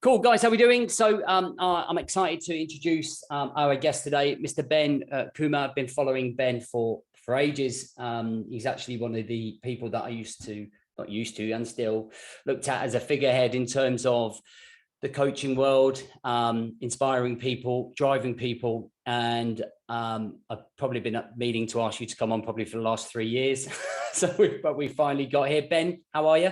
Cool, guys. How are we doing? So I'm excited to introduce our guest today, Mr. Ben Coomber. I've been following Ben for ages. He's actually one of the people that I not used to, and still looked at as a figurehead in terms of the coaching world, inspiring people, driving people. And I've probably been meaning to ask you to come on probably for the last 3 years. But we finally got here. Ben, how are you?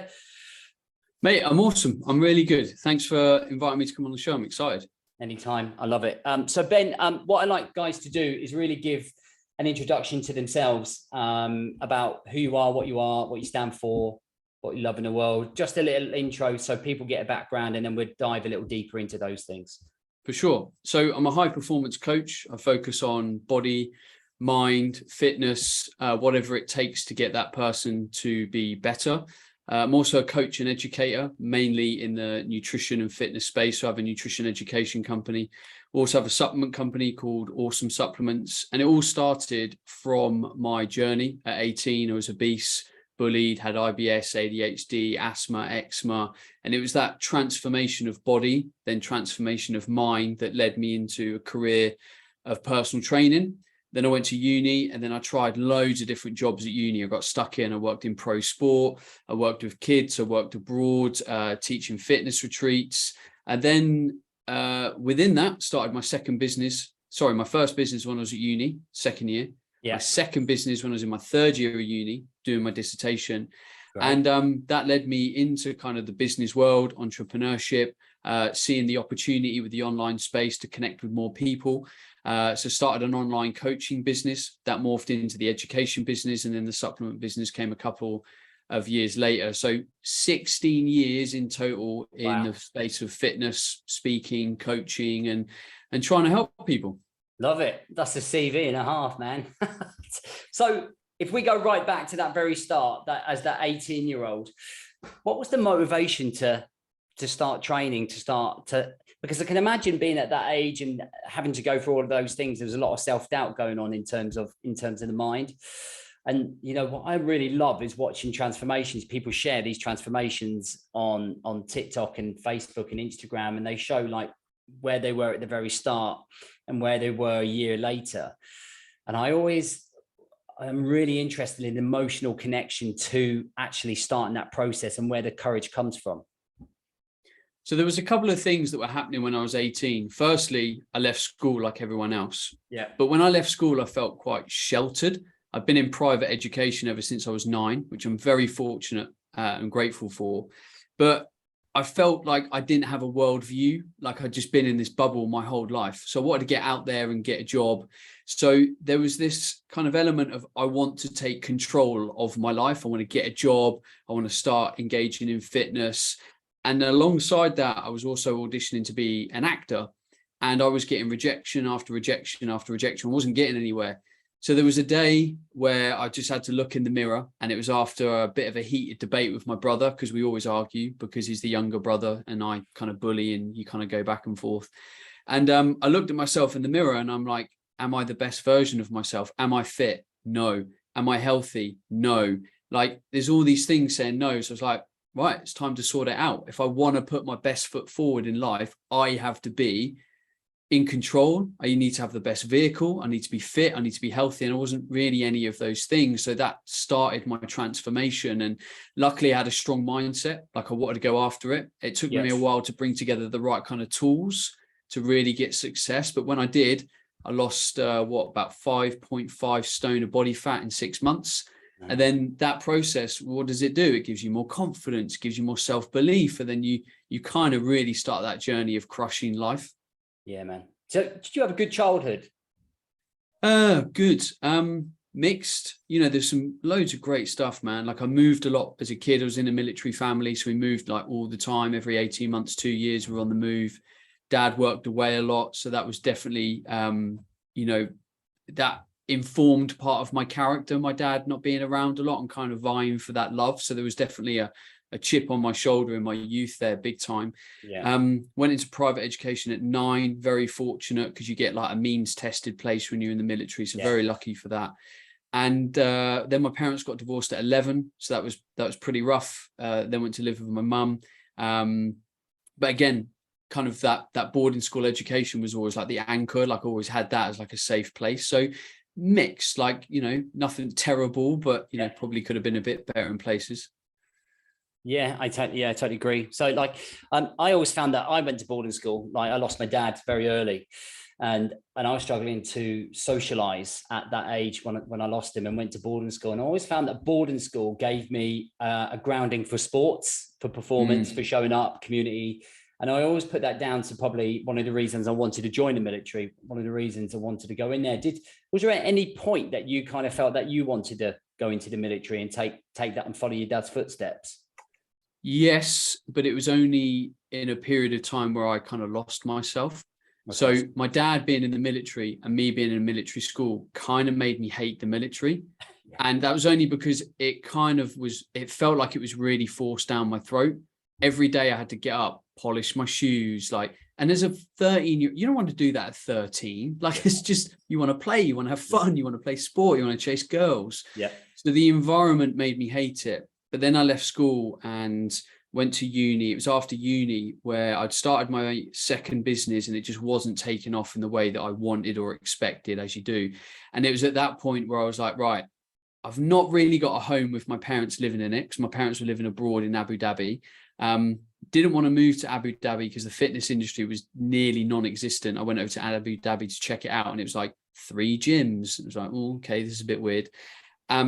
Mate, I'm awesome. I'm really good. Thanks for inviting me to come on the show. I'm excited. Anytime. I love it. So Ben, what I like guys to do is really give an introduction to themselves, about who you are, what you stand for, what you love in the world. Just a little intro so people get a background, and then we'll dive a little deeper into those things. For sure. So I'm a high performance coach. I focus on body, mind, fitness, whatever it takes to get that person to be better. I'm also a coach and educator, mainly in the nutrition and fitness space. So I have a nutrition education company. We also have a supplement company called Awesome Supplements. And it all started from my journey at 18. I was obese, bullied, had IBS, ADHD, asthma, eczema. And it was that transformation of body, then transformation of mind that led me into a career of personal training. Then I went to uni, and then I tried loads of different jobs at uni. I got stuck in. I worked in pro sport. I worked with kids. I worked abroad, teaching fitness retreats. And then within that, started my second business. Sorry, my first business when I was at uni, second year. Yeah. My second business when I was in my third year of uni, doing my dissertation. Right. And that led me into kind of the business world, entrepreneurship, seeing the opportunity with the online space to connect with more people. So started an online coaching business that morphed into the education business, and then the supplement business came a couple of years later. So 16 years in total in the space of fitness, speaking, coaching, and trying to help people. Love it. That's a CV and a half, man. So if we go right back to that very start, that as that 18-year-old, what was the motivation to start training, because I can imagine being at that age and having to go through all of those things. There's a lot of self-doubt going on in terms of the mind. And, you know, what I really love is watching transformations. People share these transformations on TikTok and Facebook and Instagram, and they show like where they were at the very start and where they were a year later. And I'm really interested in the emotional connection to actually starting that process and where the courage comes from. So there was a couple of things that were happening when I was 18. Firstly, I left school like everyone else. Yeah. But when I left school, I felt quite sheltered. I've been in private education ever since I was 9, which I'm very fortunate and grateful for. But I felt like I didn't have a worldview, like I'd just been in this bubble my whole life. So I wanted to get out there and get a job. So there was this kind of element of, I want to take control of my life. I want to get a job. I want to start engaging in fitness. And alongside that, I was also auditioning to be an actor, and I was getting rejection after rejection after rejection. I wasn't getting anywhere. So there was a day where I just had to look in the mirror, and it was after a bit of a heated debate with my brother, because we always argue because he's the younger brother and I kind of bully, and you kind of go back and forth. And I looked at myself in the mirror and I'm like, am I the best version of myself? Am I fit? No. Am I healthy? No. Like there's all these things saying no. So it's like, right, it's time to sort it out. If I want to put my best foot forward in life, I have to be in control. I need to have the best vehicle. I need to be fit. I need to be healthy. And I wasn't really any of those things. So that started my transformation. And luckily I had a strong mindset. Like I wanted to go after it. It took me a while to bring together the right kind of tools to really get success. But when I did, I lost about 5.5 stone of body fat in 6 months. And then that process, what does it do? It gives you more confidence, gives you more self-belief. And then you kind of really start that journey of crushing life. Yeah, man. So did you have a good childhood? Good. Mixed. You know, there's some loads of great stuff, man. Like I moved a lot as a kid. I was in a military family. So we moved like all the time, every 18 months, 2 years, we were on the move. Dad worked away a lot. So that was definitely, you know, that informed part of my character, my dad not being around a lot and kind of vying for that love. So there was definitely a chip on my shoulder in my youth there, big time. Yeah. Went into private education at 9, very fortunate because you get like a means tested place when you're in the military. So very lucky for that. And then my parents got divorced at 11. So that was pretty rough. Then went to live with my mum. But again, kind of that boarding school education was always like the anchor, like I always had that as like a safe place. So mixed, like, you know, nothing terrible, but, you know, probably could have been a bit better in places. Yeah, I totally agree. So like, I always found that I went to boarding school, like I lost my dad very early, and I was struggling to socialize at that age when I lost him and went to boarding school. And I always found that boarding school gave me a grounding for sports, for performance, for showing up, community. And I always put that down to probably one of the reasons I wanted to join the military, one of the reasons I wanted to go in there. Was there at any point that you kind of felt that you wanted to go into the military and take that and follow your dad's footsteps? Yes, but it was only in a period of time where I kind of lost myself. Okay. So my dad being in the military and me being in a military school kind of made me hate the military. Yeah. And that was only because it felt like it was really forced down my throat. Every day I had to get up, polish my shoes, and as a 13, you don't want to do that at 13. Like, it's just, you want to play, you want to have fun, you want to play sport, you want to chase girls. Yeah. So the environment made me hate it. But then I left school and went to uni. It was after uni where I'd started my second business and it just wasn't taking off in the way that I wanted or expected, as you do. And it was at that point where I was like, right, I've not really got a home with my parents living in it, because my parents were living abroad in Abu Dhabi. Didn't want to move to Abu Dhabi because the fitness industry was nearly non-existent. I went over to Abu Dhabi to check it out and it was like 3 gyms. It was like, oh, okay, this is a bit weird.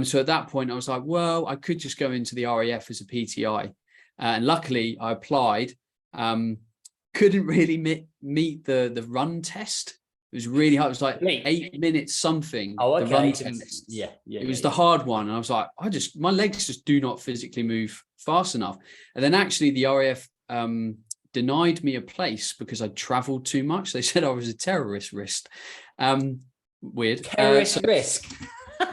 So at that point, I was like, well, I could just go into the RAF as a PTI. And luckily, I applied. Couldn't really meet the run test. It was really hard. It was like 8 minutes something. Oh, okay. The run test. Yeah. It was the hard one. And I was like, my legs just do not physically move fast enough. And then actually the RAF denied me a place because I traveled too much. They said I was a terrorist risk. Weird. Terrorist risk.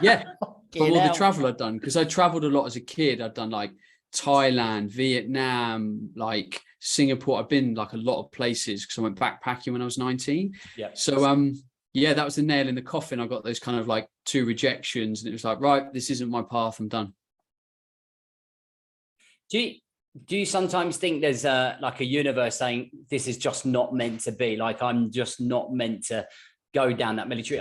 Yeah. For all the travel I'd done, because I traveled a lot as a kid. I'd done like Thailand, Vietnam, like Singapore. I've been like a lot of places because I went backpacking when I was 19. Yeah. So that was the nail in the coffin. I got those kind of like 2 rejections, and it was like, right, this isn't my path. I'm done. Do you sometimes think there's like a universe saying this is just not meant to be? Like, I'm just not meant to go down that military.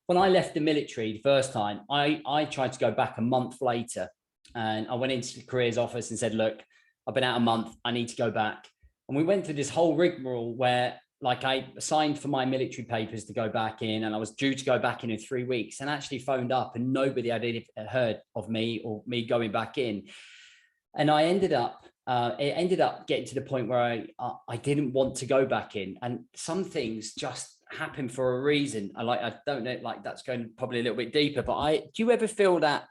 When I left the military the first time, I tried to go back a month later, and I went into the careers office and said, look, I've been out a month, I need to go back. And we went through this whole rigmarole where like I signed for my military papers to go back in, and I was due to go back in 3 weeks, and actually phoned up and nobody had heard of me or me going back in. And I ended up getting to the point where I didn't want to go back in. And some things just happen for a reason. I don't know, like that's going probably a little bit deeper, but do you ever feel that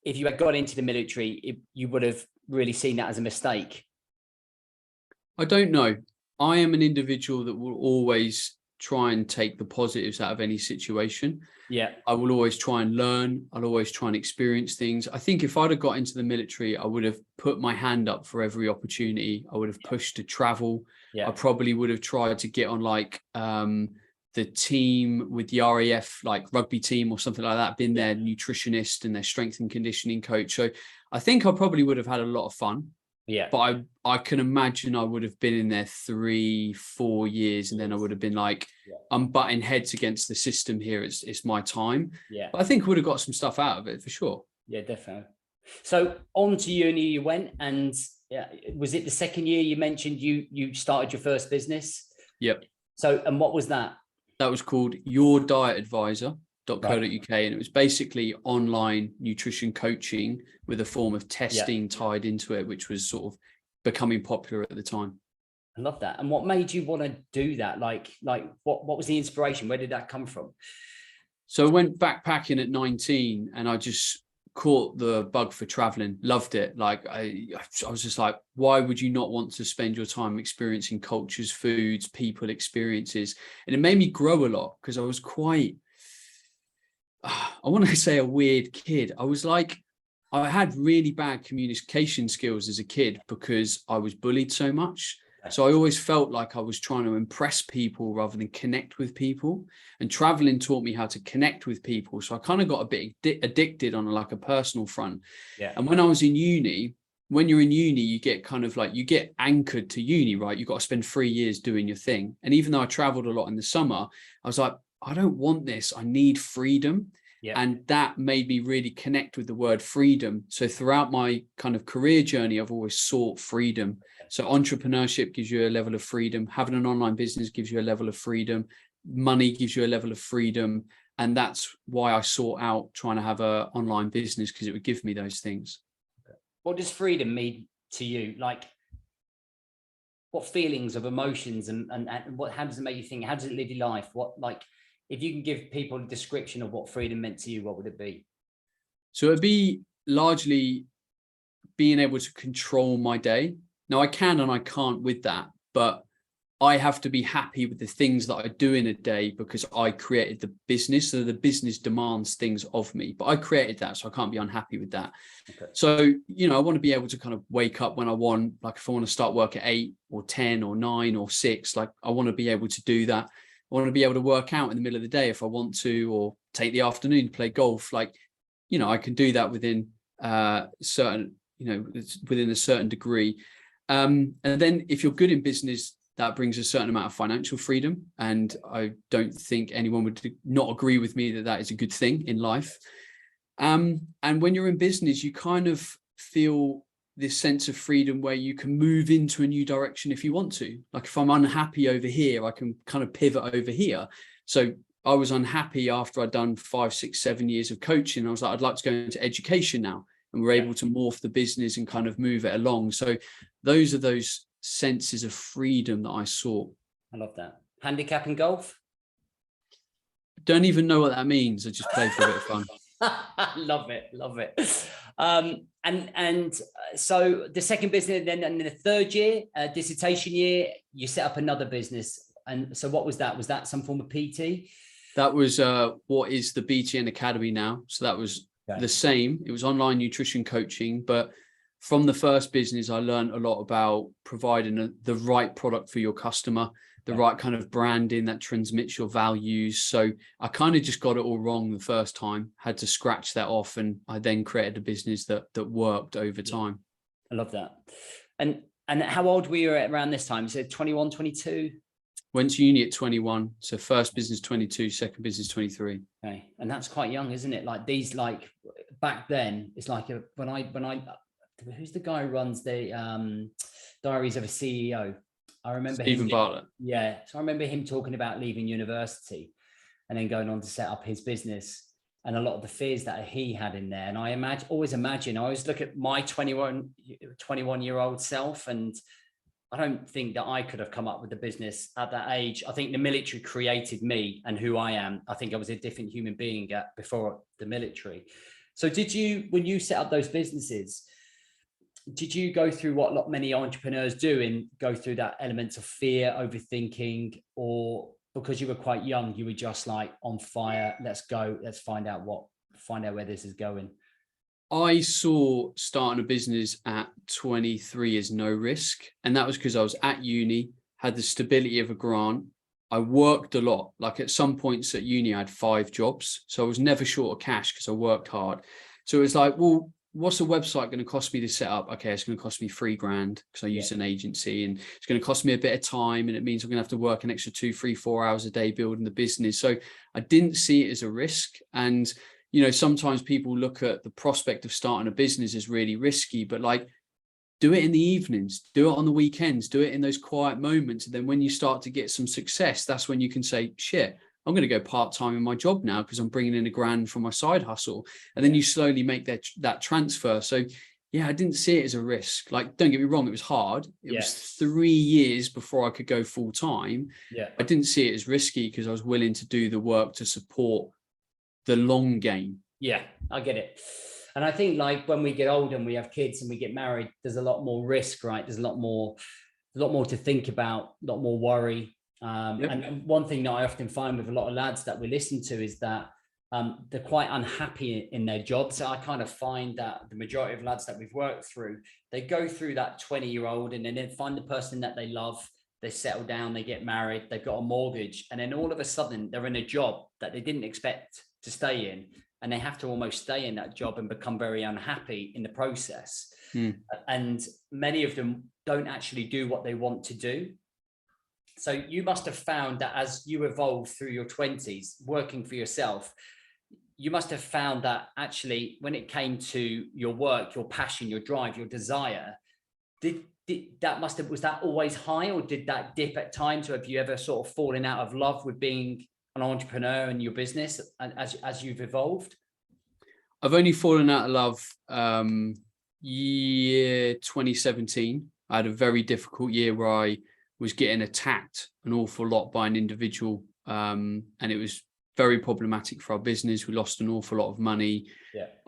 if you had got into the military, you would have really seen that as a mistake? I don't know. I am an individual that will always try and take the positives out of any situation. Yeah. I will always try and learn. I'll always try and experience things. I think if I'd have got into the military, I would have put my hand up for every opportunity. I would have pushed to travel. Yeah. I probably would have tried to get on like the team with the RAF, like rugby team or something like that, been their nutritionist and their strength and conditioning coach. So I think I probably would have had a lot of fun. Yeah. But I can imagine I would have been in there 3-4 years, and then I would have been like, I'm butting heads against the system here. It's my time. Yeah. But I think we would have got some stuff out of it for sure. Yeah, definitely. So on to uni you went, and was it the second year you mentioned you started your first business? Yep. So, and what was that? That was called YourDietAdvisor.co.uk, and it was basically online nutrition coaching with a form of testing tied into it, which was sort of becoming popular at the time. I love that. And what made you want to do that? Like what was the inspiration? Where did that come from? So I went backpacking at 19 and I just caught the bug for traveling. Loved it. Like I was just like, why would you not want to spend your time experiencing cultures, foods, people, experiences? And it made me grow a lot because I was quite, I want to say a weird kid. I had really bad communication skills as a kid because I was bullied so much. So I always felt like I was trying to impress people rather than connect with people. And traveling taught me how to connect with people. So I kind of got a bit addicted on like a personal front. Yeah. And when I was in uni, when you're in uni, you get kind of like, you get anchored to uni, right? You've got to spend 3 years doing your thing. And even though I traveled a lot in the summer, I was like, I don't want this. I need freedom. Yeah. And that made me really connect with the word freedom. So throughout my kind of career journey, I've always sought freedom. So entrepreneurship gives you a level of freedom. Having an online business gives you a level of freedom. Money gives you a level of freedom. And that's why I sought out trying to have an online business, because it would give me those things. What does freedom mean to you? Like, what feelings of emotions and what, how does it make you think? How does it live your life? What, like, if you can give people a description of what freedom meant to you, what would it be? So it'd be largely being able to control my day. Now I can and I can't with that, but I have to be happy with the things that I do in a day because I created the business. So the business demands things of me, but I created that. So I can't be unhappy with that. Okay. So, you know, I want to be able to kind of wake up when I want, like if I want to start work at 8 or 10 or 9 or 6, like I want to be able to do that. I want to be able to work out in the middle of the day if I want to, or take the afternoon to play golf. Like, you know, I can do that within certain, you know, within a certain degree. And then if you're good in business, that brings a certain amount of financial freedom. And I don't think anyone would not agree with me that that is a good thing in life. And when you're in business, you kind of feel this sense of freedom where you can move into a new direction if you want to. Like if I'm unhappy over here, I can kind of pivot over here. So I was unhappy after I'd done 5, 6, 7 years of coaching. I was like, I'd like to go into education now. And we're able to morph the business and kind of move it along. So those are those senses of freedom that I sought. I love that. Handicap in golf? Don't even know what that means. I just play for a bit of fun. Love it. Love it. So the second business, then, and the third year, dissertation year, you set up another business. And so what was that? Was that some form of PT? That was what is the BTN Academy now. So that was the same. It was online nutrition coaching, but from the first business, I learned a lot about providing the right product for your customer, the right kind of branding that transmits your values. So I kind of just got it all wrong the first time, had to scratch that off. And I then created a business that worked over time. I love that. And how old were you around this time? So 21, 22? Went to uni at 21. So first business 22, second business 23. Okay. And that's quite young, isn't it? Like these, like back then, it's like when I, who's the guy who runs the Diaries of a CEO? I remember Stephen Bartlett. Yeah. So I remember him talking about leaving university and then going on to set up his business and a lot of the fears that he had in there. And I always look at my 21-year-old self, and I don't think that I could have come up with the business at that age. I think the military created me and who I am. I think I was a different human being before the military. So when you set up those businesses, did you go through what many entrepreneurs do and go through that elements of fear, overthinking, or because you were quite young, you were just like on fire, let's go, let's find out where this is going? I saw starting a business at 23 as no risk. And that was because I was at uni, had the stability of a grant. I worked a lot. Like at some points at uni, I had 5 jobs. So I was never short of cash because I worked hard. So it was like, well, what's a website going to cost me to set up? Okay, it's going to cost me $3,000 because I used an agency, and it's going to cost me a bit of time. And it means I'm going to have to work an extra 2, 3, 4 hours a day building the business. So I didn't see it as a risk. And, you know, sometimes people look at the prospect of starting a business as really risky, but like, do it in the evenings, do it on the weekends, do it in those quiet moments. And then when you start to get some success, that's when you can say, shit, I'm going to go part-time in my job now because I'm bringing in $1,000 from my side hustle. And then you slowly make that transfer. So yeah, I didn't see it as a risk. Like, don't get me wrong, it was hard. It was 3 years before I could go full time. Yeah. I didn't see it as risky because I was willing to do the work to support the long game. Yeah, I get it. And I think like when we get older and we have kids and we get married, there's a lot more risk, right? There's a lot more to think about, a lot more worry. And one thing that I often find with a lot of lads that we listen to is that they're quite unhappy in their jobs. So I kind of find that the majority of lads that we've worked through, they go through that 20-year-old and then they find the person that they love, they settle down, they get married, they've got a mortgage, and then all of a sudden they're in a job that they didn't expect to stay in. and they have to almost stay in that job and become very unhappy in the process. And many of them don't actually do what they want to do. So you must have found that as you evolved through your 20s, working for yourself, you must have found that actually when it came to your work, your passion, your drive, your desire, was that always high, or did that dip at times? Or have you ever sort of fallen out of love with being an entrepreneur in your business as you've evolved? I've only fallen out of love year 2017. I had a very difficult year where I was getting attacked an awful lot by an individual, and it was very problematic for our business. We lost an awful lot of money.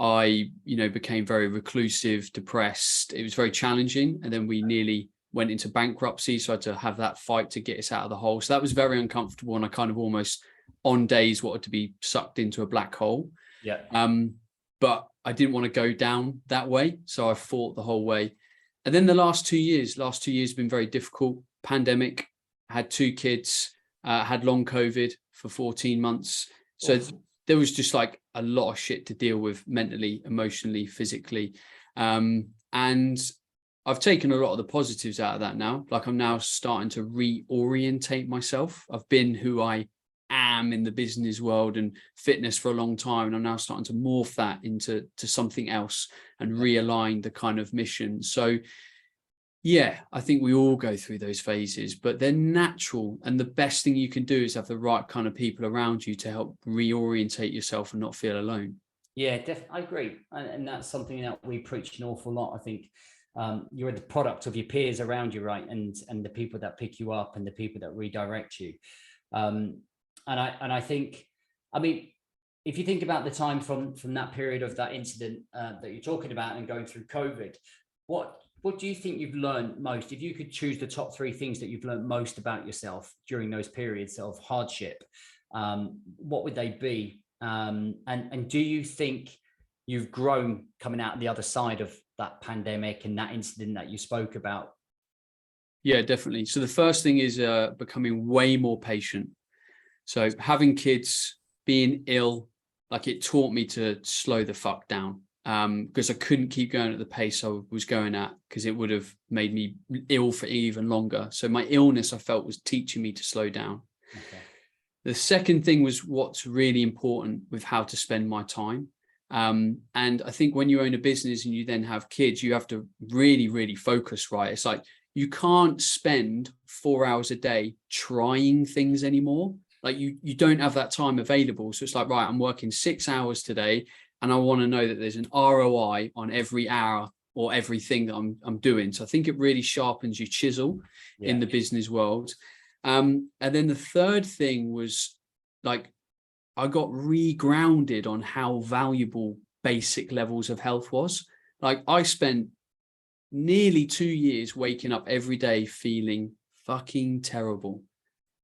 I, became very reclusive, depressed. It was very challenging. And then we nearly went into bankruptcy. So I had to have that fight to get us out of the hole. So that was very uncomfortable. And I kind of almost on days wanted to be sucked into a black hole. But I didn't want to go down that way. So I fought the whole way. And then the last 2 years have been very difficult. Pandemic, had 2 kids, had long COVID for 14 months. So there was just like a lot of shit to deal with mentally, emotionally, physically. And I've taken a lot of the positives out of that now. Like I'm now starting to reorientate myself. I've been who I am in the business world and fitness for a long time. And I'm now starting to morph that into something else and realign the kind of mission. So yeah, I think we all go through those phases, but they're natural. And the best thing you can do is have the right kind of people around you to help reorientate yourself and not feel alone. Yeah, I agree. And that's something that we preach an awful lot. I think you're the product of your peers around you, right? And the people that pick you up and the people that redirect you. And I think, I mean, if you think about the time from that period of that incident that you're talking about and going through COVID, what do you think you've learned most? If you could choose the top 3 things that you've learned most about yourself during those periods of hardship, what would they be? And do you think you've grown coming out the other side of that pandemic and that incident that you spoke about? Yeah, definitely. So the first thing is becoming way more patient. So having kids, being ill, like it taught me to slow the fuck down. Because I couldn't keep going at the pace I was going at, because it would have made me ill for even longer. So my illness, I felt, was teaching me to slow down. Okay. The second thing was what's really important with how to spend my time. And I think when you own a business and you then have kids, you have to really, really focus, right? It's like you can't spend 4 hours a day trying things anymore. Like you don't have that time available. So it's like, right, I'm working 6 hours today, and I want to know that there's an ROI on every hour or everything that I'm doing. So I think it really sharpens your chisel in the business world. And then the third thing was like, I got re-grounded on how valuable basic levels of health was. Like I spent nearly 2 years waking up every day feeling fucking terrible,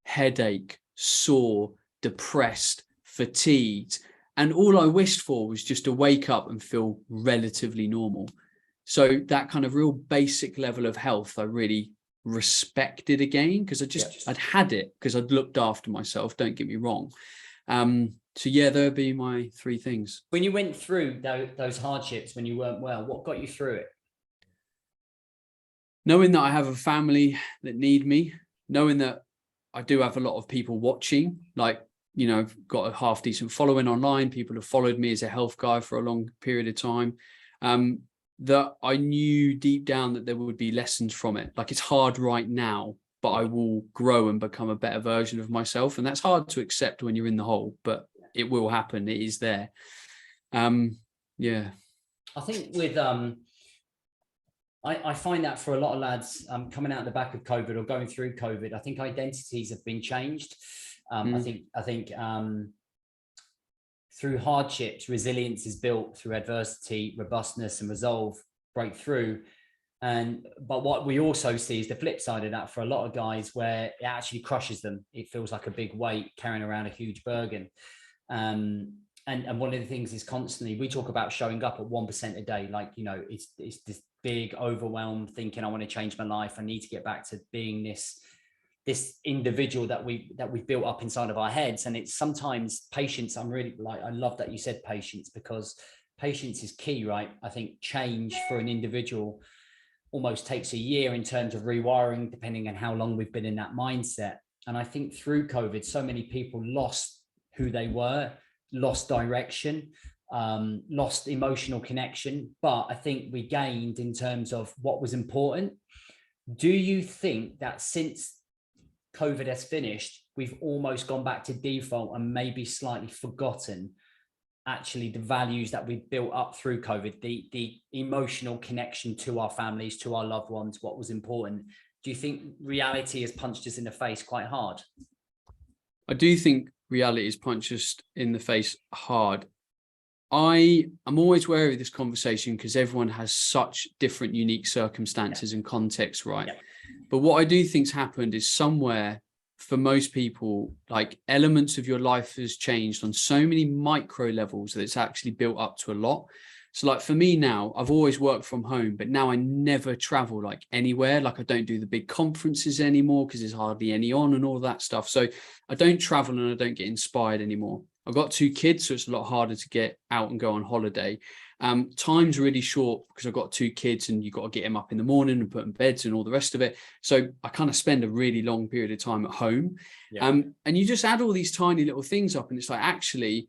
headache, sore, depressed, fatigued. And all I wished for was just to wake up and feel relatively normal. So that kind of real basic level of health, I really respected again, because I'd had it because I'd looked after myself. Don't get me wrong. So yeah, there'll be my 3 things. When you went through those hardships, when you weren't well, what got you through it? Knowing that I have a family that need me, knowing that I do have a lot of people watching, like, I've got a half decent following online. People have followed me as a health guy for a long period of time. That I knew deep down that there would be lessons from it. Like it's hard right now, but I will grow and become a better version of myself. And that's hard to accept when you're in the hole, but it will happen. It is there. Yeah. I think with, I find that for a lot of lads coming out the back of COVID or going through COVID, I think identities have been changed. I think through hardships, resilience is built. Through adversity, robustness and resolve break through. But what we also see is the flip side of that for a lot of guys, where it actually crushes them. It feels like a big weight carrying around a huge burden. And one of the things is constantly, we talk about showing up at 1% a day. Like, it's this big overwhelmed thinking, I want to change my life. I need to get back to being this this individual that we've built up inside of our heads. And it's sometimes patience. I love that you said patience, because patience is key, right? I think change for an individual almost takes a year in terms of rewiring, depending on how long we've been in that mindset. And I think through COVID, so many people lost who they were, lost direction, lost emotional connection. But I think we gained in terms of what was important. Do you think that since COVID has finished, we've almost gone back to default and maybe slightly forgotten actually the values that we built up through COVID, the emotional connection to our families, to our loved ones, what was important? Do you think reality has punched us in the face quite hard? I do think reality has punched us in the face hard. I'm always wary of this conversation because everyone has such different unique circumstances and contexts, right? But what I do think's happened is somewhere, for most people, like elements of your life has changed on so many micro levels that it's actually built up to a lot. So like for me now, I've always worked from home, but now I never travel like anywhere. Like I don't do the big conferences anymore because there's hardly any on and all that stuff. So I don't travel and I don't get inspired anymore. I've got 2 kids, so it's a lot harder to get out and go on holiday. Time's really short because I've got 2 kids and you've got to get them up in the morning and put them in beds and all the rest of it. So I kind of spend a really long period of time at home. And you just add all these tiny little things up and it's like, actually,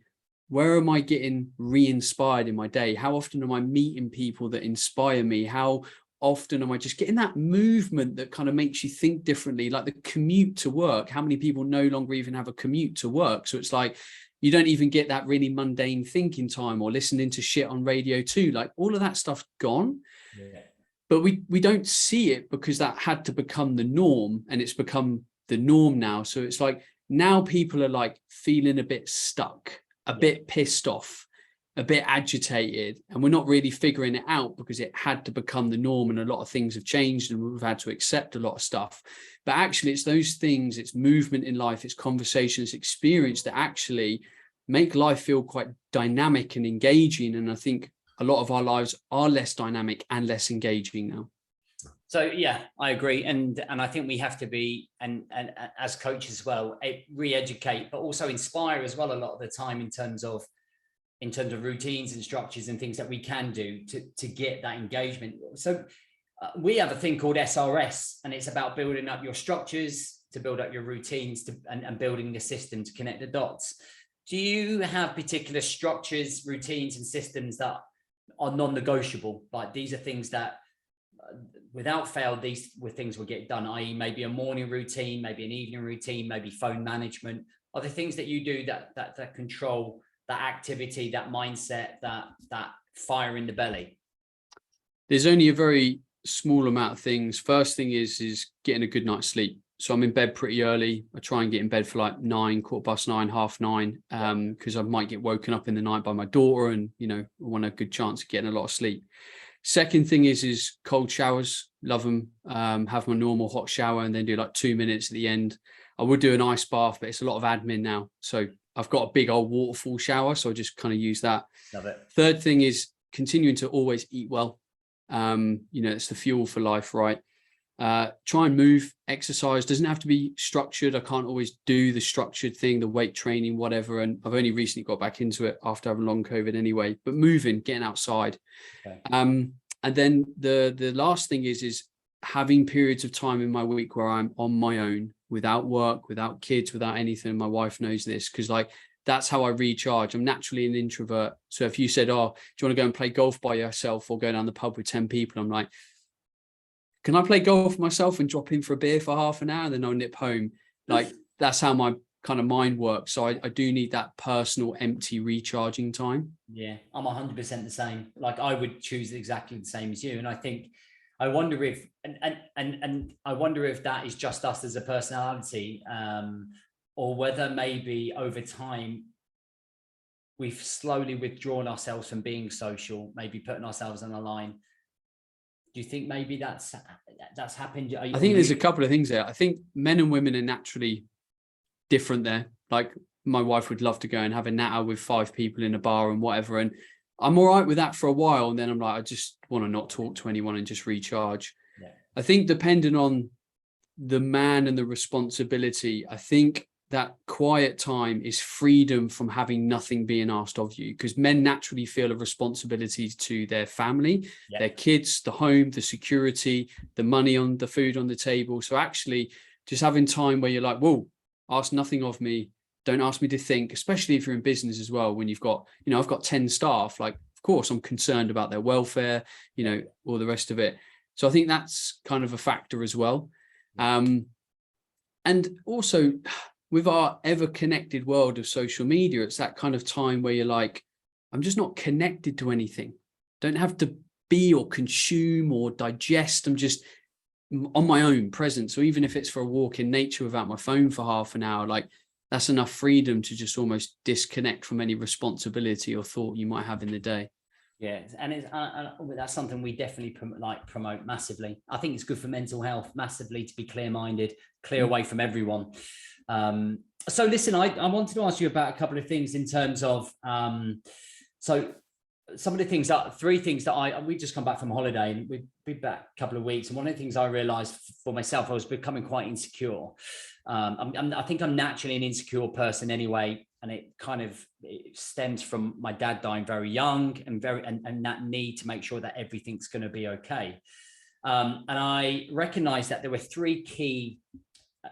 where am I getting re-inspired in my day? How often am I meeting people that inspire me? How often am I just getting that movement that kind of makes you think differently? Like the commute to work, how many people no longer even have a commute to work? So it's like, you don't even get that really mundane thinking time or listening to shit on radio too. Like all of that stuff's gone. But we don't see it because that had to become the norm, and it's become the norm now. So it's like now people are like feeling a bit stuck, a bit pissed off, a bit agitated, and we're not really figuring it out because it had to become the norm and a lot of things have changed and we've had to accept a lot of stuff. But actually it's those things, it's movement in life, it's conversations, experience that actually make life feel quite dynamic and engaging. And I think a lot of our lives are less dynamic and less engaging now. So yeah, I agree, and I think we have to be, and as coaches as well, re-educate, but also inspire as well a lot of the time in terms of routines and structures and things that we can do to get that engagement. So we have a thing called SRS, and it's about building up your structures, to build up your routines, and building the system to connect the dots. Do you have particular structures, routines, and systems that are non-negotiable? Like these are things that without fail, these were things will get done, i.e. maybe a morning routine, maybe an evening routine, maybe phone management? Are there things that you do that control that activity, that mindset, that fire in the belly? There's only a very small amount of things. First thing is getting a good night's sleep. So I'm in bed pretty early. I try and get in bed for like 9, 9:15, 9:30, because I might get woken up in the night by my daughter, and I want a good chance of getting a lot of sleep. Second thing is cold showers. Love them. Have my normal hot shower and then do like 2 minutes at the end. I would do an ice bath, but it's a lot of admin now. So I've got a big old waterfall shower, so I just kind of use that. Love it. Third thing is continuing to always eat well. It's the fuel for life, right? Try and move, exercise. Doesn't have to be structured. I can't always do the structured thing, the weight training, whatever. And I've only recently got back into it after having long COVID anyway, but moving, getting outside. Okay. And then the last thing is having periods of time in my week where I'm on my own, without work, without kids, without anything. My wife knows this because like that's how I recharge. I'm naturally an introvert. So if you said, oh, do you want to go and play golf by yourself or go down the pub with 10 people? I'm like, can I play golf myself and drop in for a beer for half an hour and then I'll nip home? Like that's how my kind of mind works. So I do need that personal empty recharging time. Yeah, I'm 100% the same. Like I would choose exactly the same as you. And I think, I wonder if, and I wonder if that is just us as a personality, or whether maybe over time we've slowly withdrawn ourselves from being social, maybe putting ourselves on a line. Do you think maybe that's happened? I think there's a couple of things there. I think men and women are naturally different there. Like my wife would love to go and have a natter with 5 people in a bar and whatever. And I'm all right with that for a while. And then I'm like, I just want to not talk to anyone and just recharge. Yeah. I think depending on the man and the responsibility, I think that quiet time is freedom from having nothing being asked of you, because men naturally feel a responsibility to their family, their kids, the home, the security, the money on the food on the table. So actually just having time where you're like, whoa, ask nothing of me. Don't ask me to think, especially if you're in business as well. When you've got, I've got 10 staff, like, of course, I'm concerned about their welfare, all the rest of it. So I think that's kind of a factor as well. And also with our ever connected world of social media, it's that kind of time where you're like, I'm just not connected to anything. Don't have to be or consume or digest. I'm just on my own present. So even if it's for a walk in nature without my phone for half an hour, like that's enough freedom to just almost disconnect from any responsibility or thought you might have in the day. Yeah, and it's that's something we definitely promote massively. I think it's good for mental health massively to be clear-minded, clear away from everyone. So listen, I wanted to ask you about a couple of things in terms of so some of the things three things that we just come back from holiday, and we've been back a couple of weeks, and one of the things I realized for myself, I was becoming quite insecure. I think I'm naturally an insecure person anyway, and it stems from my dad dying very young and that need to make sure that everything's going to be okay. And I recognized that there were three key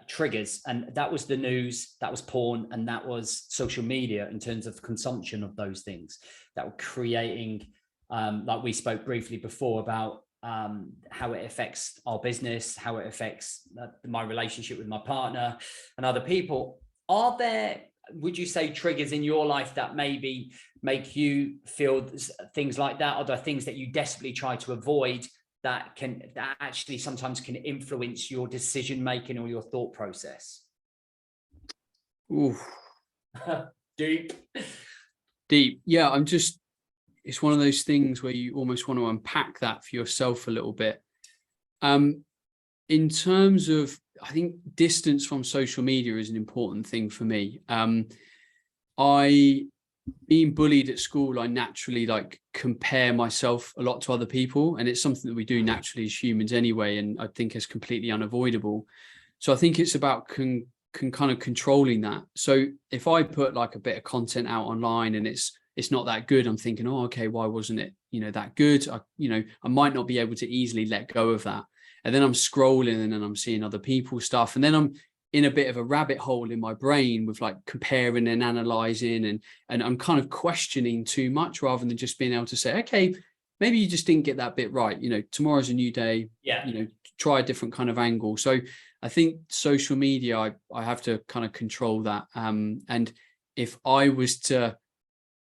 triggers, and that was the news, that was porn, and that was social media in terms of consumption of those things that were creating, like we spoke briefly before about how it affects our business, how it affects my relationship with my partner and other people. Are there, would you say, triggers in your life that maybe make you feel things like that? Or are there things that you desperately try to avoid that actually sometimes can influence your decision making or your thought process? Ooh. Deep. Yeah, it's one of those things where you almost want to unpack that for yourself a little bit. In terms of, I think distance from social media is an important thing for me. Being bullied at school, I naturally compare myself a lot to other people, and it's something that we do naturally as humans anyway, and I think is completely unavoidable. So I think it's about kind of controlling that. So if I put a bit of content out online and it's not that good, I'm thinking, oh, okay, why wasn't it that good? I might not be able to easily let go of that. And then I'm scrolling and then I'm seeing other people's stuff, and then I'm in a bit of a rabbit hole in my brain with comparing and analyzing, and I'm kind of questioning too much rather than just being able to say, okay, maybe you just didn't get that bit right. Tomorrow's a new day. Try a different kind of angle. So I think social media, I have to kind of control that. And if I was to,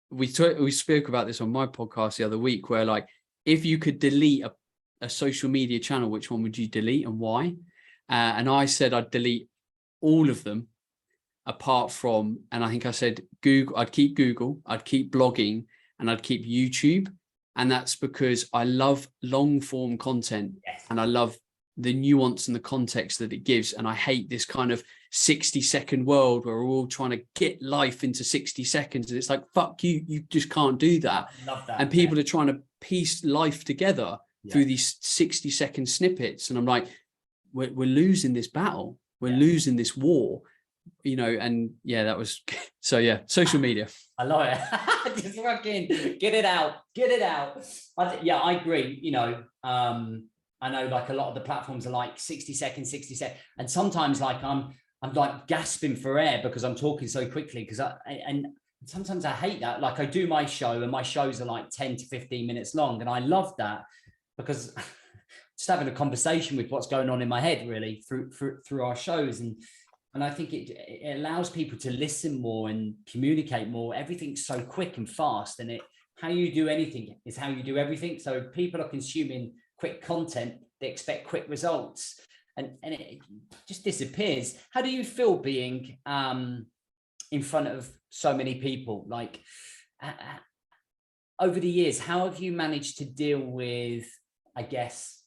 we spoke about this on my podcast the other week, where if you could delete a social media channel, which one would you delete and why? And I said I'd delete all of them apart from, and I think I said Google, I'd keep Google, I'd keep blogging, and I'd keep YouTube. And that's because I love long form content. Yes. And I love the nuance and the context that it gives. And I hate this kind of 60-second world where we're all trying to get life into 60 seconds. And it's like, fuck you, you just can't do that. I love that. And people are trying to piece life together through these 60-second snippets. And I'm like, we're losing this battle. We're losing this war, and that was, so social media. I love it. Just fucking get it out. I agree. I know a lot of the platforms are 60 seconds, and sometimes I'm gasping for air because I'm talking so quickly, and sometimes I hate that. I do my show, and my shows are 10 to 15 minutes long, and I love that because just having a conversation with what's going on in my head really through our shows, and I think it allows people to listen more and communicate more. Everything's so quick and fast, and how you do anything is how you do everything. So if people are consuming quick content, they expect quick results, and it just disappears. How do you feel being in front of so many people? Over the years, how have you managed to deal with, I guess,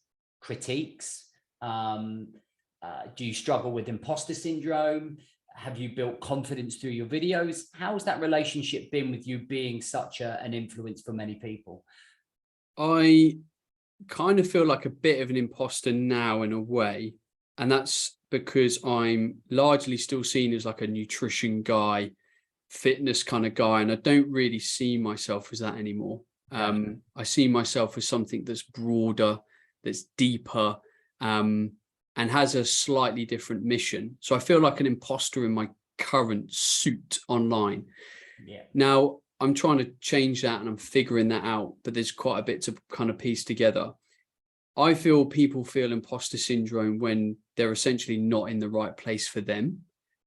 critiques? Do you struggle with imposter syndrome? Have you built confidence through your videos? How has that relationship been with you being such an influence for many people? I kind of feel like a bit of an imposter now in a way, And that's because I'm largely still seen as like a nutrition guy, fitness kind of guy. And I don't really see myself as that anymore. I see myself as something that's broader, that's deeper, and has a slightly different mission. So I feel like an imposter in my current suit online. Yeah. Now I'm trying to change that and I'm figuring that out, but there's quite a bit to kind of piece together. I feel people feel imposter syndrome when they're essentially not in the right place for them.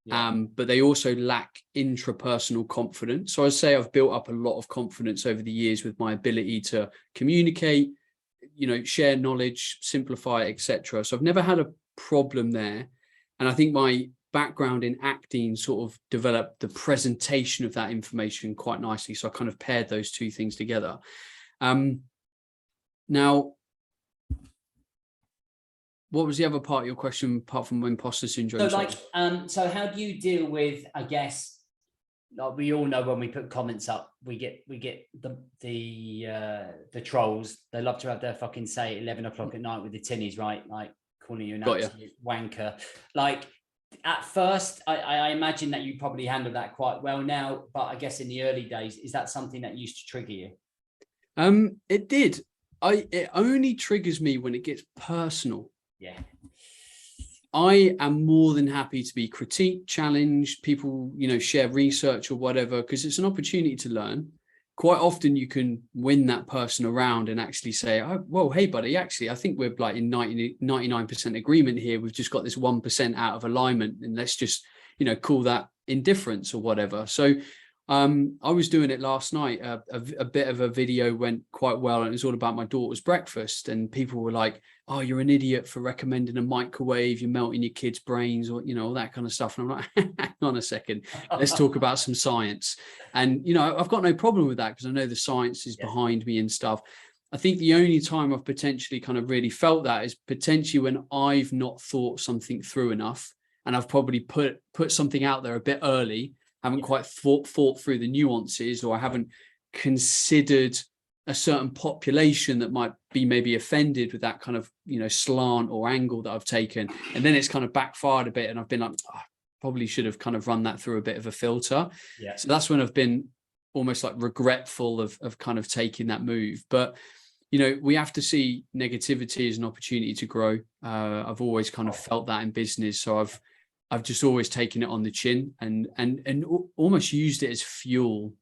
But they also lack intrapersonal confidence. So I say I've built up a lot of confidence over the years with my ability to communicate, share knowledge, simplify, etc. So I've never had a problem there. And I think my background in acting sort of developed the presentation of that information quite nicely. So I kind of paired those two things together. Now, what was the other part of your question apart from imposter syndrome? So so how do you deal with, I guess, like we all know when we put comments up, we get the trolls. They love to have their fucking say at 11 o'clock at night with the tinnies, right? Like calling you an absolute wanker. Like at first, I imagine that you probably handle that quite well now, but I guess in the early days, is that something that used to trigger you? It did. It only triggers me when it gets personal. Yeah. I am more than happy to be critiqued, challenged, people, share research or whatever, because it's an opportunity to learn. Quite often you can win that person around and actually say, oh, well, hey, buddy, actually, I think we're like in 99% agreement here. We've just got this 1% out of alignment and let's just, call that indifference or whatever. So I was doing it last night. A bit of a video went quite well and it was all about my daughter's breakfast. And people were like, oh, you're an idiot for recommending a microwave. You're melting your kids' brains or, all that kind of stuff. And I'm like, hang on a second, let's talk about some science. And, I've got no problem with that because I know the science is behind me and stuff. I think the only time I've potentially kind of really felt that is potentially when I've not thought something through enough and I've probably put something out there a bit early, haven't quite thought through the nuances, or I haven't considered a certain population that might be maybe offended with that kind of, slant or angle that I've taken. And then it's kind of backfired a bit. And I've been like, oh, probably should have kind of run that through a bit of a filter. Yeah. So that's when I've been almost like regretful of kind of taking that move. But, we have to see negativity as an opportunity to grow. I've always kind of felt that in business. So I've just always taken it on the chin and almost used it as fuel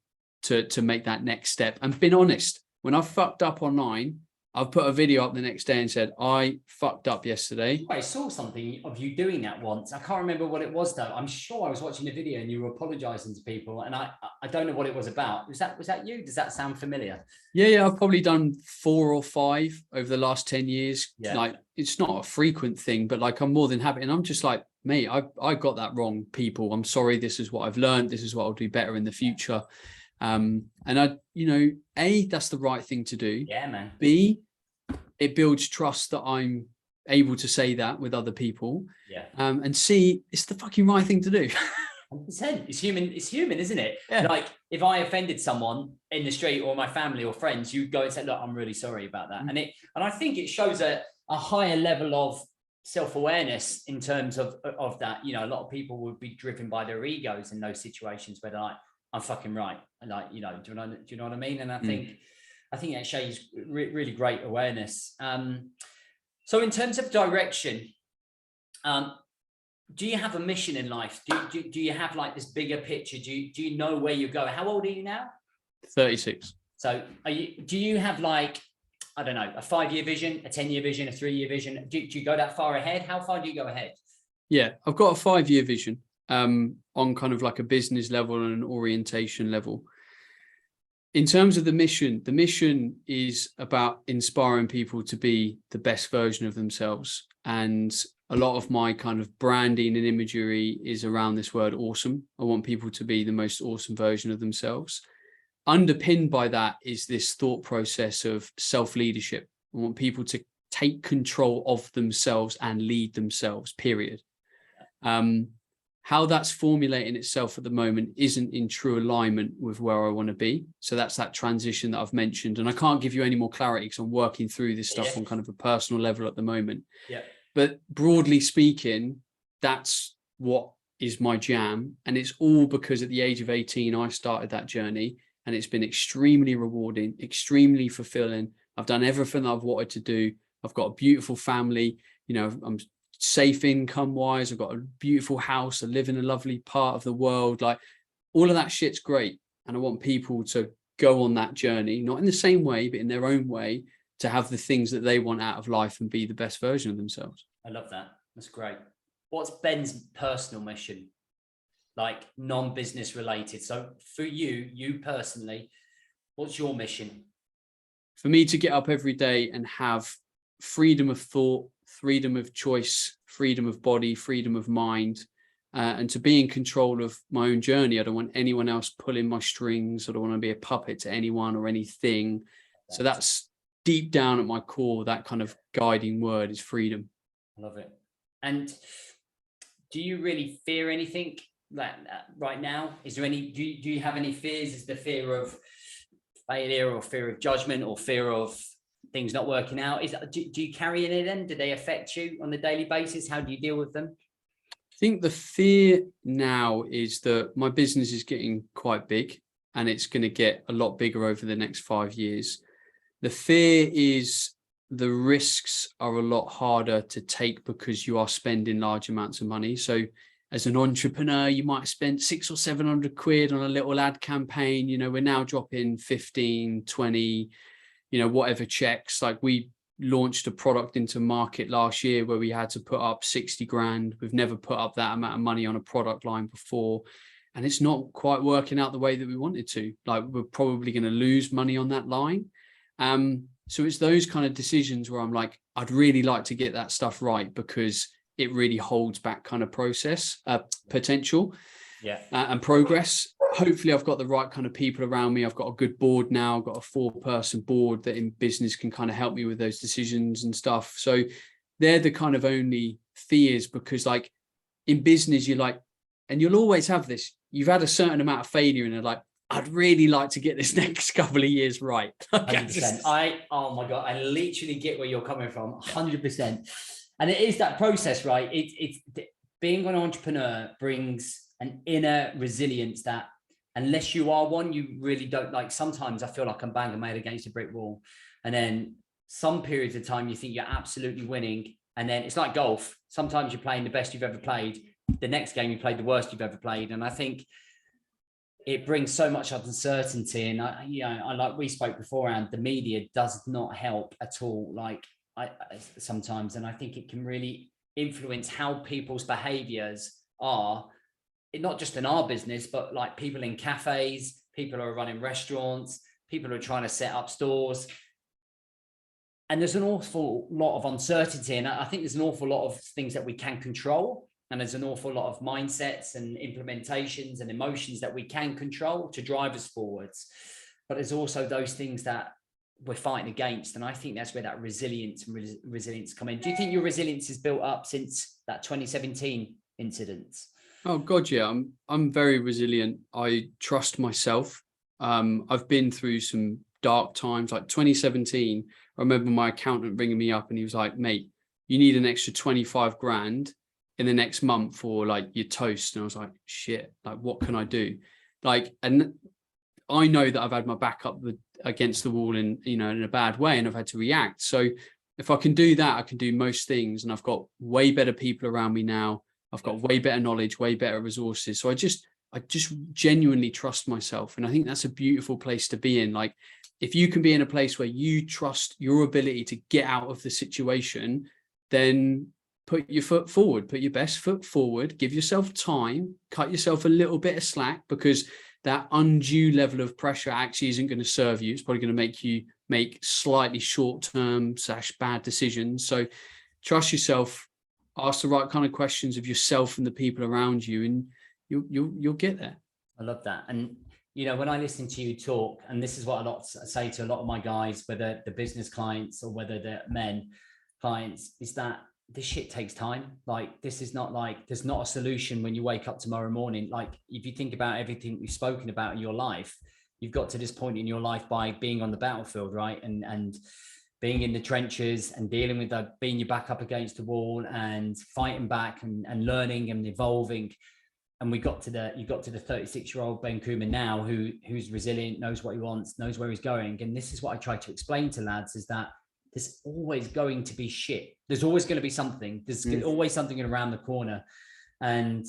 to make that next step. And been honest, when I've fucked up online, I've put a video up the next day and said, I fucked up yesterday. I saw something of you doing that once. I can't remember what it was though. I'm sure I was watching a video and you were apologizing to people and I don't know what it was about. Was that you? Does that sound familiar? Yeah. I've probably done 4 or 5 over the last 10 years. Yeah. Like it's not a frequent thing, but like I'm more than happy. And I'm just like, mate, I got that wrong, people. I'm sorry. This is what I've learned. This is what I'll do better in the future. And A, that's the right thing to do. Yeah, man. B, it builds trust that I'm able to say that with other people. Yeah. And C, it's the fucking right thing to do. 100%. It's human, isn't it? Yeah. Like if I offended someone in the street or my family or friends, you go and say, look, I'm really sorry about that. Mm-hmm. And I think it shows a higher level of self-awareness in terms of that. A lot of people would be driven by their egos in those situations where they're like, I'm fucking right. And like, do you know what I mean? And I think that shows really great awareness. So in terms of direction, do you have a mission in life? Do you have like this bigger picture? Do you know where you're going? How old are you now? 36. So do you have like, I don't know, a 5-year vision, a 10-year vision, a 3-year vision? Do you go that far ahead? How far do you go ahead? Yeah, I've got a 5-year vision on kind of like a business level and an orientation level. In terms of the mission is about inspiring people to be the best version of themselves. And a lot of my kind of branding and imagery is around this word awesome. I want people to be the most awesome version of themselves. Underpinned by that is this thought process of self-leadership. I want people to take control of themselves and lead themselves, period. How that's formulating itself at the moment isn't in true alignment with where I want to be. So that's that transition that I've mentioned. And I can't give you any more clarity because I'm working through this stuff on kind of a personal level at the moment. Yeah. But broadly speaking, that's what is my jam. And it's all because at the age of 18, I started that journey, and it's been extremely rewarding, extremely fulfilling. I've done everything that I've wanted to do. I've got a beautiful family, you know, I'm safe income wise. I've got a beautiful house. I live in a lovely part of the world. Like, all of that shit's great. And I want people to go on that journey, not in the same way, but in their own way, to have the things that they want out of life and be the best version of themselves. I love that. That's great. What's Ben's personal mission? Like, non-business related. So for you personally, what's your mission? For me to get up every day and have freedom of thought, freedom of choice, freedom of body, freedom of mind, and to be in control of my own journey. I don't want anyone else pulling my strings. I don't want to be a puppet to anyone or anything. So that's deep down at my core, that kind of guiding word is freedom. I love it. And do you really fear anything like right now? Is there any, do you have any fears? Is the fear of failure or fear of judgment or fear of things not working out? Do you carry any of them? Do they affect you on a daily basis? How do you deal with them? I think the fear now is that my business is getting quite big, and it's going to get a lot bigger over the next 5 years. The fear is the risks are a lot harder to take because you are spending large amounts of money. So as an entrepreneur, you might spend 600 or 700 quid on a little ad campaign. You know, we're now dropping 15, 20, you know, whatever checks. Like, we launched a product into market last year where we had to put up 60 grand. We've never put up that amount of money on a product line before, and it's not quite working out the way that we wanted to. Like, we're probably going to lose money on that line. So it's those kind of decisions where I'm like, I'd really like to get that stuff right, because it really holds back kind of process, potential, and progress. Hopefully I've got the right kind of people around me. I've got a good board now. I've got a 4-person board that in business can kind of help me with those decisions and stuff. So they're the kind of only fears, because like in business, you're like, and you'll always have this, you've had a certain amount of failure and you're like, I'd really like to get this next couple of years right. 100%. Oh my God, I literally get where you're coming from. 100%. And it is that process, right? It's being an entrepreneur brings an inner resilience that, unless you are one, you really don't. Like, sometimes I feel like I'm banging my head against a brick wall, and then some periods of time you think you're absolutely winning, and then it's like golf. Sometimes you're playing the best you've ever played. The next game you played the worst you've ever played, and I think it brings so much uncertainty. And I like we spoke beforehand, the media does not help at all. Like, I sometimes, and I think it can really influence how people's behaviors are, not just in our business, but like people in cafes, people who are running restaurants, people who are trying to set up stores. And there's an awful lot of uncertainty. And I think there's an awful lot of things that we can control. And there's an awful lot of mindsets and implementations and emotions that we can control to drive us forwards. But there's also those things that we're fighting against. And I think that's where that resilience and resilience come in. Do you think your resilience is built up since that 2017 incident? Oh God, yeah. I'm very resilient. I trust myself. I've been through some dark times. Like 2017, I remember my accountant ringing me up and he was like, mate, you need an extra 25 grand in the next month for like your toast. And I was like, shit, like what can I do? Like, and I know that I've had my back up against the wall in, you know, in a bad way, and I've had to react. So if I can do that, I can do most things. And I've got way better people around me now. I've got way better knowledge, way better resources. So I just genuinely trust myself. And I think that's a beautiful place to be in. Like, if you can be in a place where you trust your ability to get out of the situation, then put your foot forward, put your best foot forward, give yourself time, cut yourself a little bit of slack, because that undue level of pressure actually isn't going to serve you. It's probably going to make you make slightly short-term / bad decisions. So trust yourself, ask the right kind of questions of yourself and the people around you, and you'll get there. I love that. And you know, when I listen to you talk, and this is what I say to a lot of my guys, whether the business clients or whether they're men clients, is that this shit takes time. Like, this is not like, there's not a solution when you wake up tomorrow morning. Like, if you think about everything we've spoken about in your life, you've got to this point in your life by being on the battlefield, right? And being in the trenches and dealing with being your back up against the wall and fighting back and learning and evolving. And you got to the 36-year-old Ben Coomber now, who's resilient, knows what he wants, knows where he's going. And this is what I try to explain to lads, is that there's always going to be shit. There's always going to be something. There's always something around the corner. And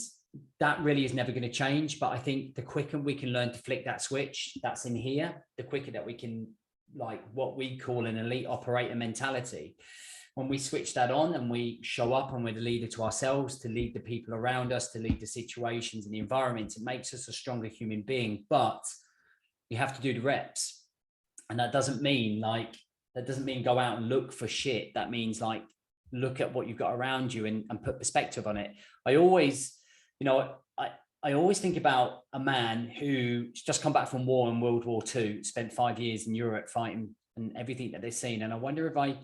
that really is never going to change. But I think the quicker we can learn to flick that switch that's in here, the quicker that we can, like what we call an elite operator mentality. When we switch that on and we show up and we're the leader to ourselves, to lead the people around us, to lead the situations and the environment, it makes us a stronger human being. But you have to do the reps. And that doesn't mean go out and look for shit. That means like, look at what you've got around you and put perspective on it. I always think about a man who's just come back from war in World War II, spent 5 years in Europe fighting and everything that they've seen. And I wonder if I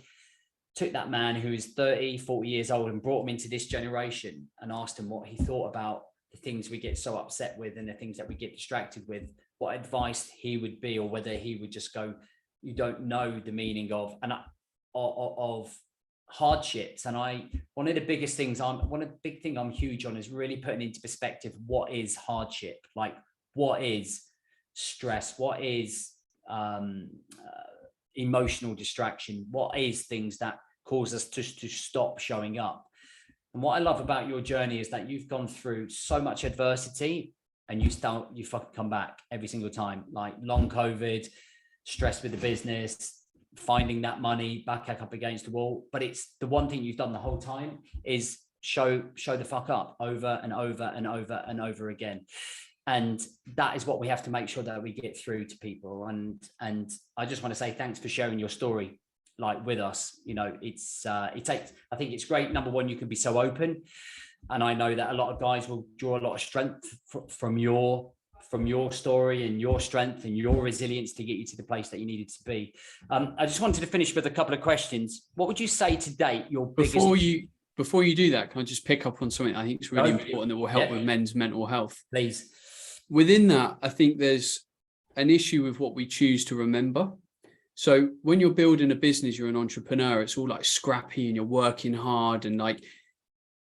took that man who is 30, 40 years old and brought him into this generation and asked him what he thought about the things we get so upset with and the things that we get distracted with, what advice he would be, or whether he would just go, you don't know the meaning of hardships. And one of the big things I'm huge on is really putting into perspective what is hardship, like what is stress, what is emotional distraction, what is things that cause us to stop showing up. And what I love about your journey is that you've gone through so much adversity and you fucking come back every single time, like long COVID, stress with the business, finding that money, back up against the wall. But it's the one thing you've done the whole time is show the fuck up over and over and over and over again. And that is what we have to make sure that we get through to people. And I just want to say thanks for sharing your story, like with us. You know, I think it's great. Number one, you can be so open. And I know that a lot of guys will draw a lot of strength from your story and your strength and your resilience to get you to the place that you needed to be. I just wanted to finish with a couple of questions. What would you say to date your biggest... Before you do that, can I just pick up on something I think is really important that will help with men's mental health? Please. Within that, I think there's an issue with what we choose to remember. So when you're building a business, you're an entrepreneur, it's all like scrappy and you're working hard and like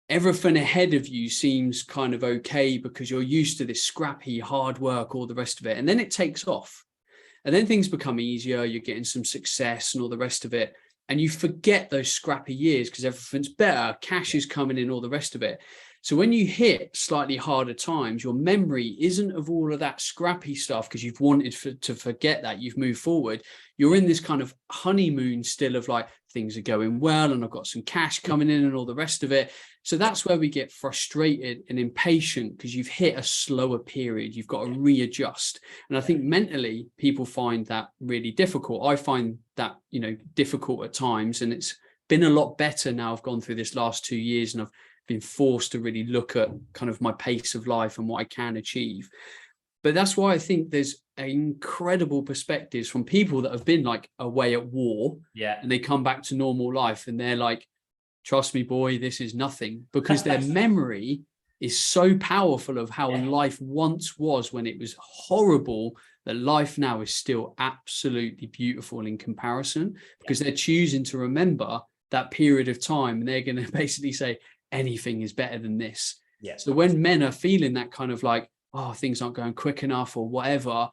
everything ahead of you seems kind of okay because you're used to this scrappy hard work, all the rest of it. And then it takes off and then things become easier. You're getting some success and all the rest of it. And you forget those scrappy years because everything's better. Cash is coming in, all the rest of it. So when you hit slightly harder times, your memory isn't of all of that scrappy stuff because you've wanted to forget that. You've moved forward. You're in this kind of honeymoon still of like, things are going well and I've got some cash coming in and all the rest of it. So that's where we get frustrated and impatient because you've hit a slower period. You've got to readjust. And I think mentally people find that really difficult. I find that, difficult at times, and it's been a lot better now. I've gone through this last 2 years and I've been forced to really look at kind of my pace of life and what I can achieve. But that's why I think there's incredible perspectives from people that have been like away at war, and they come back to normal life and they're like, trust me, boy, this is nothing, because their memory is so powerful of how life once was when it was horrible, that life now is still absolutely beautiful in comparison, because they're choosing to remember that period of time and they're going to basically say anything is better than this. So when men are feeling that kind of like, oh, things aren't going quick enough or whatever,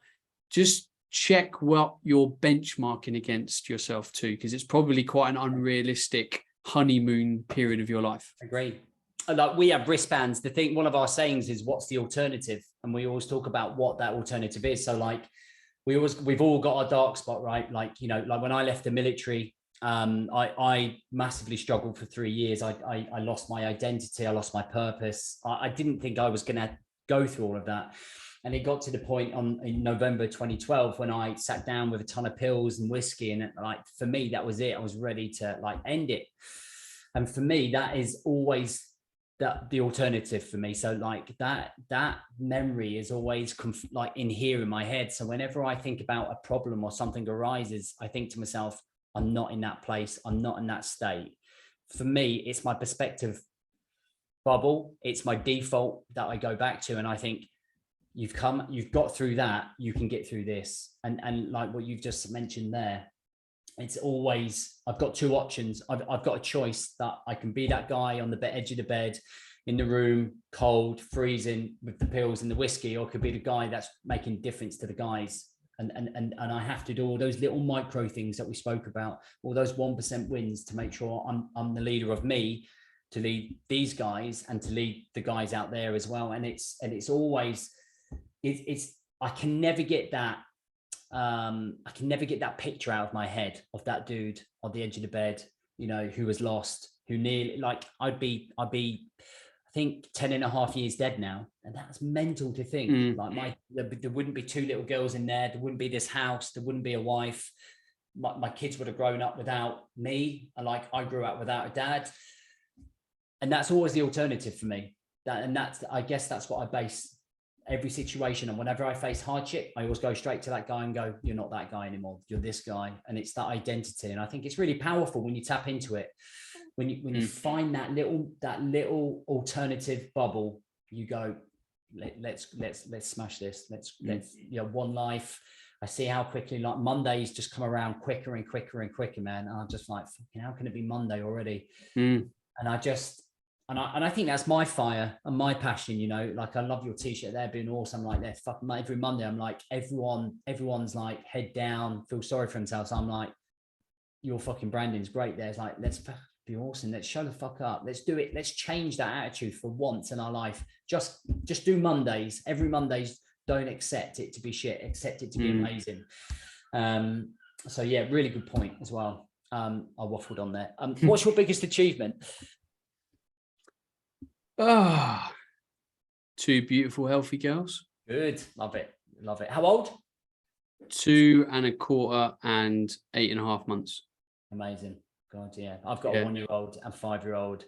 just check what you're benchmarking against yourself too, because it's probably quite an unrealistic honeymoon period of your life. Agreed. Like we have wristbands. The thing, one of our sayings is, what's the alternative? And we always talk about what that alternative is. So like we've all got our dark spot, right? Like, like when I left the military, I massively struggled for 3 years. I lost my identity. I lost my purpose. I didn't think I was going to go through all of that. And it got to the point in November 2012 when I sat down with a ton of pills and whiskey, and like for me that was it. I was ready to like end it. And for me, that is always the alternative for me. So like that memory is always like in here in my head. So whenever I think about a problem or something arises, I think to myself, I'm not in that place. I'm not in that state. For me, it's my perspective bubble. It's my default that I go back to. And I think you've got through that, you can get through this. And like what you've just mentioned there, it's always, I've got two options. I've got a choice that I can be that guy on the edge of the bed in the room, cold, freezing with the pills and the whiskey, or could be the guy that's making difference to the guys. And I have to do all those little micro things that we spoke about, all those 1% wins to make sure I'm the leader of me, to lead these guys and to lead the guys out there as well. And it's always, I can never get that. I can never get that picture out of my head of that dude on the edge of the bed, you know, who was lost, who nearly, like, I'd be, I think 10.5 years dead now. And that's mental to think. Like there wouldn't be two little girls in there. There wouldn't be this house. There wouldn't be a wife. My kids would have grown up without me. And like, I grew up without a dad. And that's always the alternative for me. I guess that's what I base every situation. And whenever I face hardship, I always go straight to that guy and go, you're not that guy anymore. You're this guy. And it's that identity. And I think it's really powerful when you tap into it. When you find that little alternative bubble, you go, let's smash this. Let's you know, one life. I see how quickly, like, Mondays just come around quicker and quicker and quicker, man. And I'm just like, fucking, how can it be Monday already? And I think that's my fire and my passion, you know. Like, I love your t-shirt there being awesome. Like, that fucking every Monday, I'm like, everyone's like head down, feel sorry for themselves. I'm like, your fucking branding's great. There's like, let's be awesome. Let's show the fuck up. Let's do it. Let's change that attitude for once in our life. Just do Mondays. Every Mondays, don't accept it to be shit. Accept it to be amazing. So yeah, really good point as well. I waffled on there. What's your biggest achievement? Two beautiful, healthy girls. Good. Love it. Love it. How old? 2 1/4 and 8.5 months. Amazing. God, yeah. I've got a 1-year-old and 5-year-old,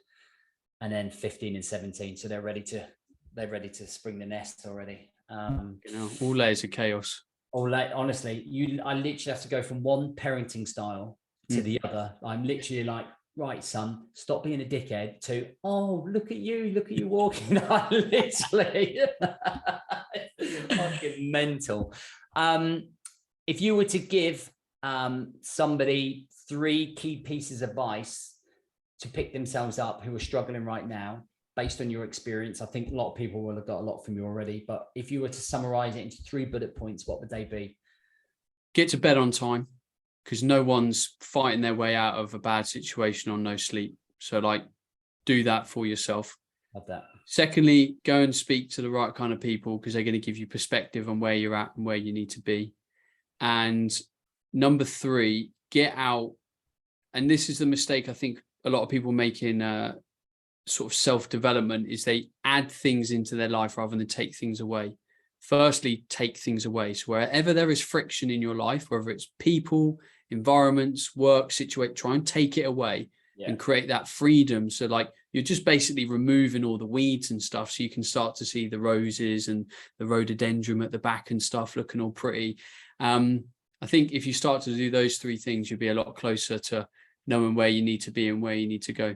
and then 15 and 17. So they're ready to spring the nest already. You know, all layers of chaos. Honestly, I literally have to go from one parenting style to the other. I'm literally like, right, son, stop being a dickhead, to, oh, look at you walking. I literally fucking mental. If you were to give somebody 3 key pieces of advice to pick themselves up who are struggling right now, based on your experience, I think a lot of people will have got a lot from you already, but if you were to summarize it into 3 bullet points, what would they be? Get to bed on time, because no one's fighting their way out of a bad situation on no sleep. So, like, do that for yourself. Love that. Secondly, go and speak to the right kind of people, because they're going to give you perspective on where you're at and where you need to be. And number 3, get out. And this is the mistake I think a lot of people make in sort of self-development, is they add things into their life rather than take things away. Firstly, take things away. So wherever there is friction in your life, whether it's people, environments, work, situation, try and take it away and create that freedom. So, like, you're just basically removing all the weeds and stuff, so you can start to see the roses and the rhododendron at the back and stuff looking all pretty. I think if you start to do those 3 things, you'll be a lot closer to knowing where you need to be and where you need to go.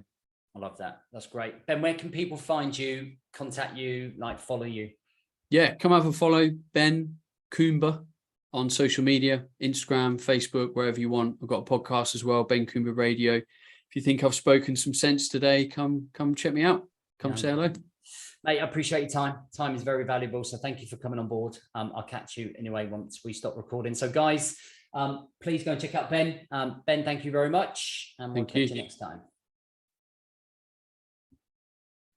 I love that. That's great. Ben, where can people find you, contact you, like, follow you? Yeah, come have a follow, Ben Coomber, on social media, Instagram, Facebook, wherever you want. I've got a podcast as well, Ben Coomber Radio. If you think I've spoken some sense today, come check me out. Come say hello. Mate, I appreciate your time. Time is very valuable. So thank you for coming on board. I'll catch you anyway once we stop recording. So guys, please go and check out Ben. Ben, thank you very much. And we'll catch you next time.